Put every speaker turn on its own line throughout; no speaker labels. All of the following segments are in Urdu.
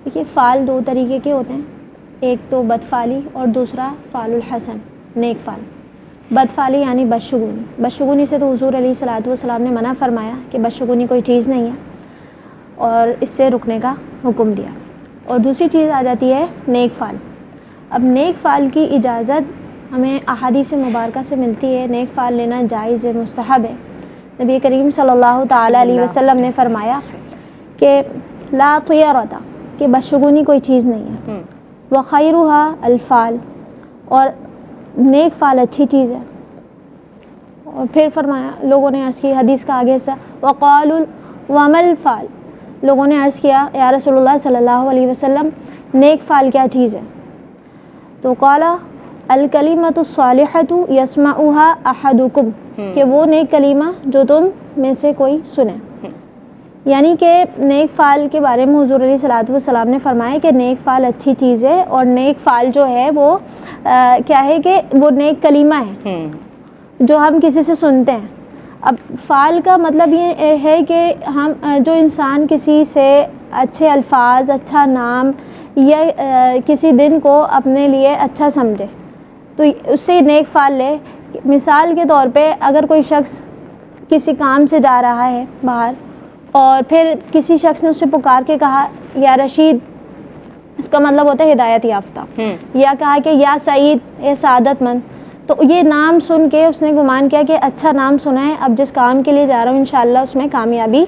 دیکھیے فعال دو طریقے کے ہوتے ہیں، ایک تو بدفعلی اور دوسرا فعل الحسن، نیک فعل۔ بدفعلی یعنی بدشگونی، بدشگونی سے تو حضور علیہ الصلوۃ والسلام نے منع فرمایا کہ بدشگونی کوئی چیز نہیں ہے اور اس سے رکنے کا حکم دیا۔ اور دوسری چیز آ جاتی ہے نیک فعل۔ اب نیک فعل کی اجازت ہمیں احادیث مبارکہ سے ملتی ہے، نیک فعل لینا جائز ہے، مستحب ہے۔ نبی کریم صلی اللہ تعالیٰ علیہ وسلم نے فرمایا کہ لا طیرۃ، کہ بدشگونی کوئی چیز نہیں ہے، وخیرها الفعل، اور نیک فعل اچھی چیز ہے۔ اور پھر فرمایا، لوگوں نے عرض کی حدیث کا آگے سے وقالوا وما الفعل، لوگوں نے عرض کیا یا رسول اللہ صلی اللہ علیہ وسلم نیک فعل کیا چیز ہے؟ تو قال الکلمۃ الصالحۃ یسمعها احدکم، کہ وہ نیک کلمہ جو تم میں سے کوئی سنے۔ یعنی کہ نیک فعل کے بارے میں حضور علیہ الصلوۃ والسلام نے فرمایا کہ نیک فعل اچھی چیز ہے، اور نیک فعل جو ہے وہ کیا ہے کہ وہ نیک کلمہ ہے جو ہم کسی سے سنتے ہیں۔ اب فعل کا مطلب یہ ہے کہ ہم جو انسان کسی سے اچھے الفاظ، اچھا نام یا کسی دن کو اپنے لیے اچھا سمجھے تو اس سے نیک فعل لے۔ مثال کے طور پہ اگر کوئی شخص کسی کام سے جا رہا ہے باہر اور پھر کسی شخص نے اس سے پکار کے کہا یا رشید، اس کا مطلب ہوتا ہے ہدایت یافتہ، یا کہا کہ یا سعید، اے سعادت مند، تو یہ نام سن کے اس نے گمان کیا کہ اچھا نام سنا ہے، اب جس کام کے لیے جا رہا ہوں انشاءاللہ اس میں کامیابی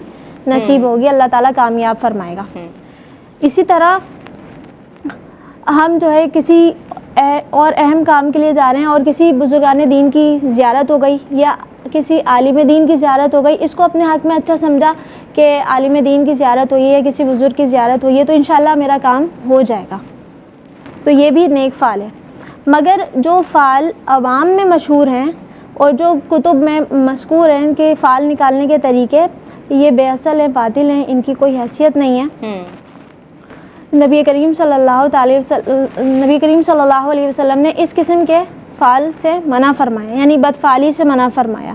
نصیب ہوگی، اللہ تعالیٰ کامیاب فرمائے گا۔ اسی طرح ہم جو ہے کسی اور اہم کام کے لیے جا رہے ہیں اور کسی بزرگان دین کی زیارت ہو گئی یا کسی عالم دین کی زیارت ہو گئی، اس کو اپنے حق میں اچھا سمجھا کہ عالم دین کی زیارت ہوئی ہے، کسی بزرگ کی زیارت ہوئی ہے تو انشاءاللہ میرا کام ہو جائے گا، تو یہ بھی نیک فعل ہے۔ مگر جو فعل عوام میں مشہور ہیں اور جو کتب میں مذکور ہیں کہ فعل نکالنے کے طریقے، یہ بے اصل ہیں، باطل ہیں، ان کی کوئی حیثیت نہیں ہے۔ نبی کریم صلی اللہ علیہ وسلم نے اس قسم کے فعل سے منع فرمایا، یعنی بدفعلی سے منع فرمایا۔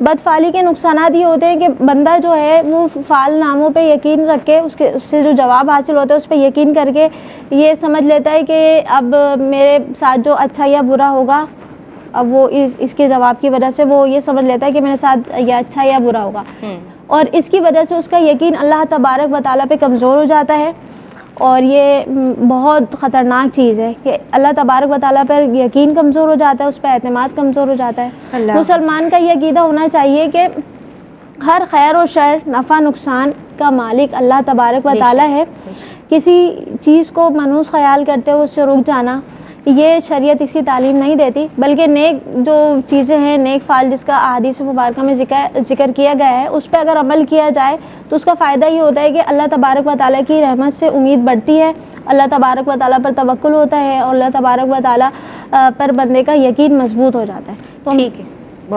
بدفعلی کے نقصانات یہ ہوتے ہیں کہ بندہ جو ہے وہ فعل ناموں پہ یقین رکھ کے اس سے جو جواب حاصل ہوتا ہے اس پہ یقین کر کے یہ سمجھ لیتا ہے کہ اب میرے ساتھ جو اچھا یا برا ہوگا، اب وہ اس کے جواب کی وجہ سے وہ یہ سمجھ لیتا ہے کہ میرے ساتھ یا اچھا یا برا ہوگا، اور اس کی وجہ سے اس کا یقین اللہ تبارک و تعالیٰ پہ کمزور ہو جاتا ہے۔ اور یہ بہت خطرناک چیز ہے کہ اللہ تبارک و تعالیٰ پر یقین کمزور ہو جاتا ہے، اس پہ اعتماد کمزور ہو جاتا ہے۔ مسلمان کا یہ عقیدہ ہونا چاہیے کہ ہر خیر و شر، نفع نقصان کا مالک اللہ تبارک و تعالیٰ ہے۔ کسی چیز کو منحوس خیال کرتے ہوئے اس سے رک جانا، یہ شریعت اسی تعلیم نہیں دیتی، بلکہ نیک جو چیزیں ہیں، نیک فعل جس کا احادیث مبارکہ میں ذکر کیا گیا ہے، اس پہ اگر عمل کیا جائے تو اس کا فائدہ یہ ہوتا ہے کہ اللہ تبارک و تعالیٰ کی رحمت سے امید بڑھتی ہے، اللہ تبارک و تعالیٰ پر توکل ہوتا ہے، اور اللہ تبارک و تعالیٰ پر بندے کا یقین مضبوط ہو جاتا ہے۔
ٹھیک ہے،